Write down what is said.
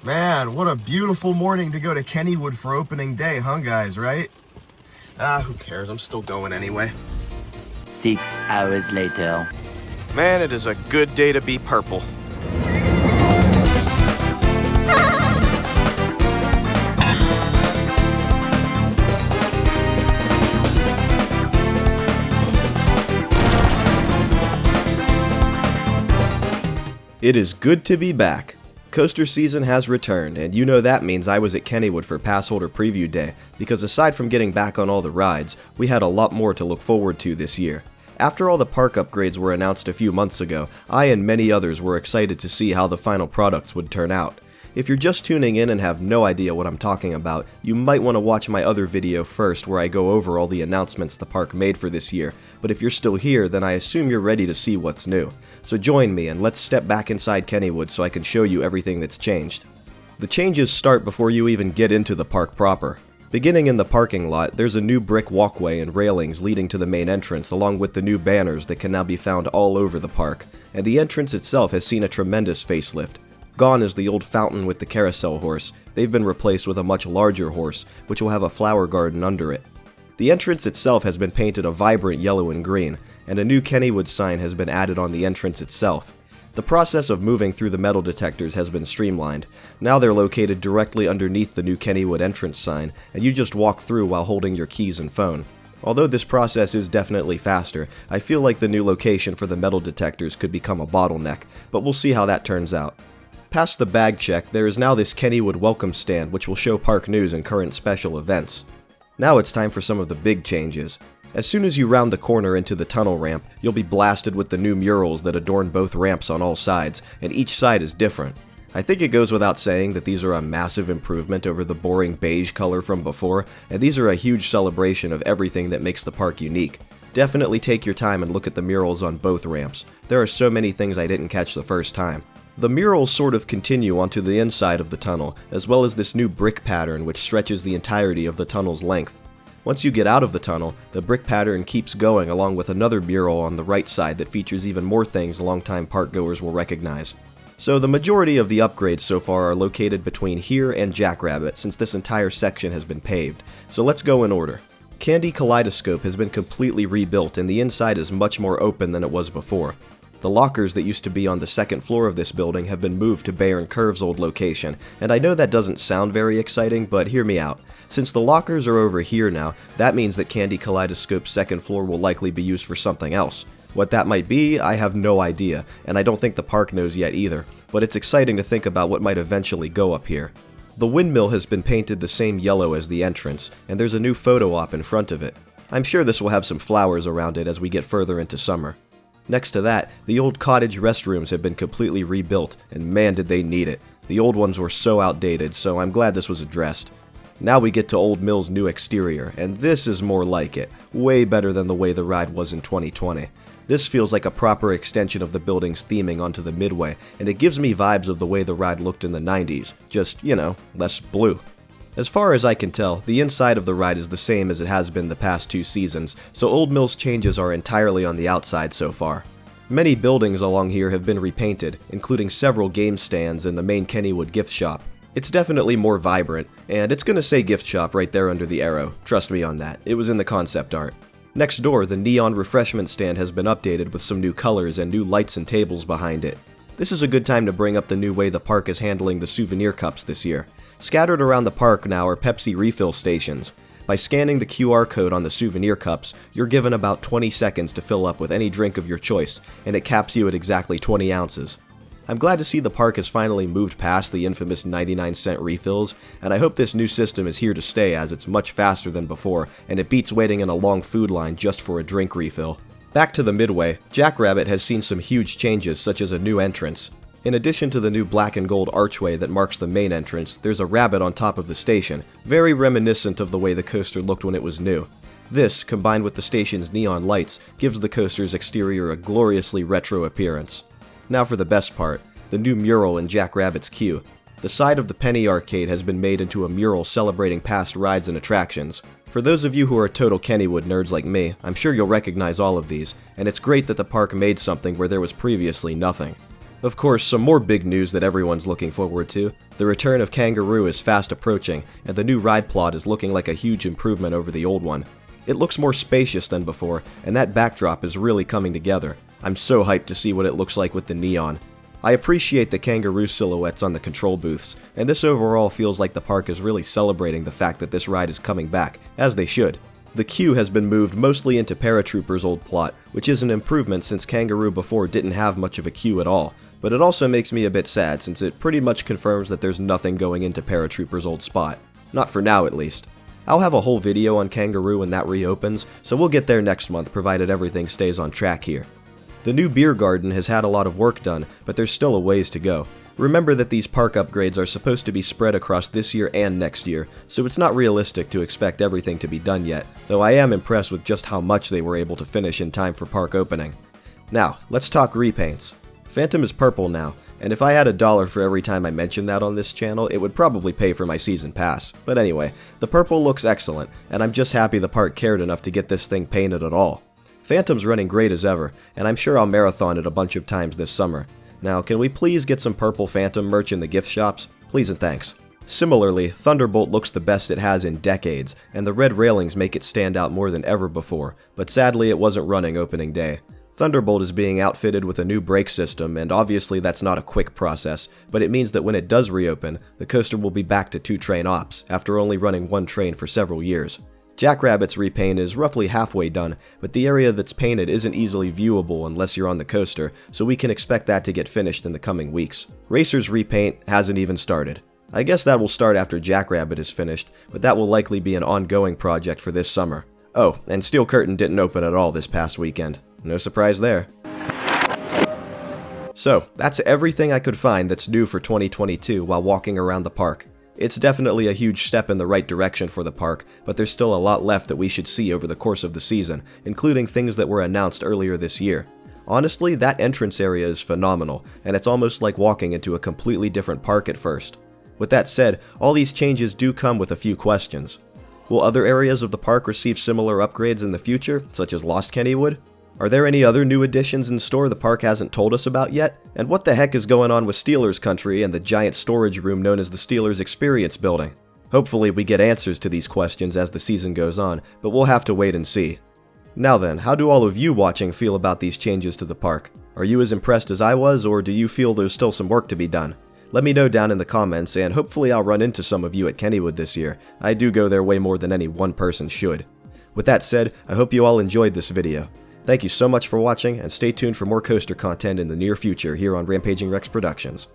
Man, what a beautiful morning to go to Kennywood for opening day, huh guys, right? Who cares? I'm still going anyway. 6 hours later. Man, it is a good day to be purple. It is good to be back. Coaster season has returned, and you know that means I was at Kennywood for Pass Holder Preview Day, because aside from getting back on all the rides, we had a lot more to look forward to this year. After all the park upgrades were announced a few months ago, I and many others were excited to see how the final products would turn out. If you're just tuning in and have no idea what I'm talking about, you might want to watch my other video first where I go over all the announcements the park made for this year, but if you're still here, then I assume you're ready to see what's new. So join me and let's step back inside Kennywood so I can show you everything that's changed. The changes start before you even get into the park proper. Beginning in the parking lot, there's a new brick walkway and railings leading to the main entrance along with the new banners that can now be found all over the park, and the entrance itself has seen a tremendous facelift. Gone is the old fountain with the carousel horse. They've been replaced with a much larger horse, which will have a flower garden under it. The entrance itself has been painted a vibrant yellow and green, and a new Kennywood sign has been added on the entrance itself. The process of moving through the metal detectors has been streamlined. Now they're located directly underneath the new Kennywood entrance sign, and you just walk through while holding your keys and phone. Although this process is definitely faster, I feel like the new location for the metal detectors could become a bottleneck, but we'll see how that turns out. Past the bag check, there is now this Kennywood welcome stand which will show park news and current special events. Now it's time for some of the big changes. As soon as you round the corner into the tunnel ramp, you'll be blasted with the new murals that adorn both ramps on all sides, and each side is different. I think it goes without saying that these are a massive improvement over the boring beige color from before, and these are a huge celebration of everything that makes the park unique. Definitely take your time and look at the murals on both ramps. There are so many things I didn't catch the first time. The murals sort of continue onto the inside of the tunnel, as well as this new brick pattern which stretches the entirety of the tunnel's length. Once you get out of the tunnel, the brick pattern keeps going along with another mural on the right side that features even more things longtime parkgoers will recognize. So the majority of the upgrades so far are located between here and Jackrabbit since this entire section has been paved, so let's go in order. Candy Kaleidoscope has been completely rebuilt and the inside is much more open than it was before. The lockers that used to be on the second floor of this building have been moved to Bear and Curve's old location, and I know that doesn't sound very exciting, but hear me out. Since the lockers are over here now, that means that Candy Kaleidoscope's second floor will likely be used for something else. What that might be, I have no idea, and I don't think the park knows yet either, but it's exciting to think about what might eventually go up here. The windmill has been painted the same yellow as the entrance, and there's a new photo op in front of it. I'm sure this will have some flowers around it as we get further into summer. Next to that, the old cottage restrooms have been completely rebuilt, and man did they need it. The old ones were so outdated, so I'm glad this was addressed. Now we get to Old Mill's new exterior, and this is more like it, way better than the way the ride was in 2020. This feels like a proper extension of the building's theming onto the Midway, and it gives me vibes of the way the ride looked in the 90s, just, less blue. As far as I can tell, the inside of the ride is the same as it has been the past 2 seasons, so Old Mill's changes are entirely on the outside so far. Many buildings along here have been repainted, including several game stands and the main Kennywood gift shop. It's definitely more vibrant, and it's gonna say gift shop right there under the arrow, trust me on that, it was in the concept art. Next door, the neon refreshment stand has been updated with some new colors and new lights and tables behind it. This is a good time to bring up the new way the park is handling the souvenir cups this year. Scattered around the park now are Pepsi refill stations. By scanning the QR code on the souvenir cups, you're given about 20 seconds to fill up with any drink of your choice, and it caps you at exactly 20 ounces. I'm glad to see the park has finally moved past the infamous 99-cent refills, and I hope this new system is here to stay as it's much faster than before, and it beats waiting in a long food line just for a drink refill. Back to the Midway, Jackrabbit has seen some huge changes such as a new entrance. In addition to the new black and gold archway that marks the main entrance, there's a rabbit on top of the station, very reminiscent of the way the coaster looked when it was new. This, combined with the station's neon lights, gives the coaster's exterior a gloriously retro appearance. Now for the best part, the new mural in Jackrabbit's queue. The side of the Penny Arcade has been made into a mural celebrating past rides and attractions. For those of you who are total Kennywood nerds like me, I'm sure you'll recognize all of these, and it's great that the park made something where there was previously nothing. Of course, some more big news that everyone's looking forward to. The return of Kangaroo is fast approaching, and the new ride plot is looking like a huge improvement over the old one. It looks more spacious than before, and that backdrop is really coming together. I'm so hyped to see what it looks like with the neon. I appreciate the Kangaroo silhouettes on the control booths, and this overall feels like the park is really celebrating the fact that this ride is coming back, as they should. The queue has been moved mostly into Paratrooper's old plot, which is an improvement since Kangaroo before didn't have much of a queue at all, but it also makes me a bit sad since it pretty much confirms that there's nothing going into Paratrooper's old spot. Not for now at least. I'll have a whole video on Kangaroo when that reopens, so we'll get there next month provided everything stays on track here. The new beer garden has had a lot of work done, but there's still a ways to go. Remember that these park upgrades are supposed to be spread across this year and next year, so it's not realistic to expect everything to be done yet, though I am impressed with just how much they were able to finish in time for park opening. Now, let's talk repaints. Phantom is purple now, and if I had $1 for every time I mentioned that on this channel, it would probably pay for my season pass. But anyway, the purple looks excellent, and I'm just happy the park cared enough to get this thing painted at all. Phantom's running great as ever, and I'm sure I'll marathon it a bunch of times this summer. Now, can we please get some purple Phantom merch in the gift shops? Please and thanks. Similarly, Thunderbolt looks the best it has in decades, and the red railings make it stand out more than ever before, but sadly it wasn't running opening day. Thunderbolt is being outfitted with a new brake system, and obviously that's not a quick process, but it means that when it does reopen, the coaster will be back to 2-train ops, after only running 1 train for several years. Jackrabbit's repaint is roughly halfway done, but the area that's painted isn't easily viewable unless you're on the coaster, so we can expect that to get finished in the coming weeks. Racer's repaint hasn't even started. I guess that will start after Jackrabbit is finished, but that will likely be an ongoing project for this summer. Oh, and Steel Curtain didn't open at all this past weekend. No surprise there. So, that's everything I could find that's new for 2022 while walking around the park. It's definitely a huge step in the right direction for the park, but there's still a lot left that we should see over the course of the season, including things that were announced earlier this year. Honestly, that entrance area is phenomenal, and it's almost like walking into a completely different park at first. With that said, all these changes do come with a few questions. Will other areas of the park receive similar upgrades in the future, such as Lost Kennywood? Are there any other new additions in store the park hasn't told us about yet? And what the heck is going on with Steelers Country and the giant storage room known as the Steelers Experience Building? Hopefully we get answers to these questions as the season goes on, but we'll have to wait and see. Now then, how do all of you watching feel about these changes to the park? Are you as impressed as I was, or do you feel there's still some work to be done? Let me know down in the comments, and hopefully I'll run into some of you at Kennywood this year. I do go there way more than any one person should. With that said, I hope you all enjoyed this video. Thank you so much for watching, and stay tuned for more coaster content in the near future here on Rampaging Rex Productions.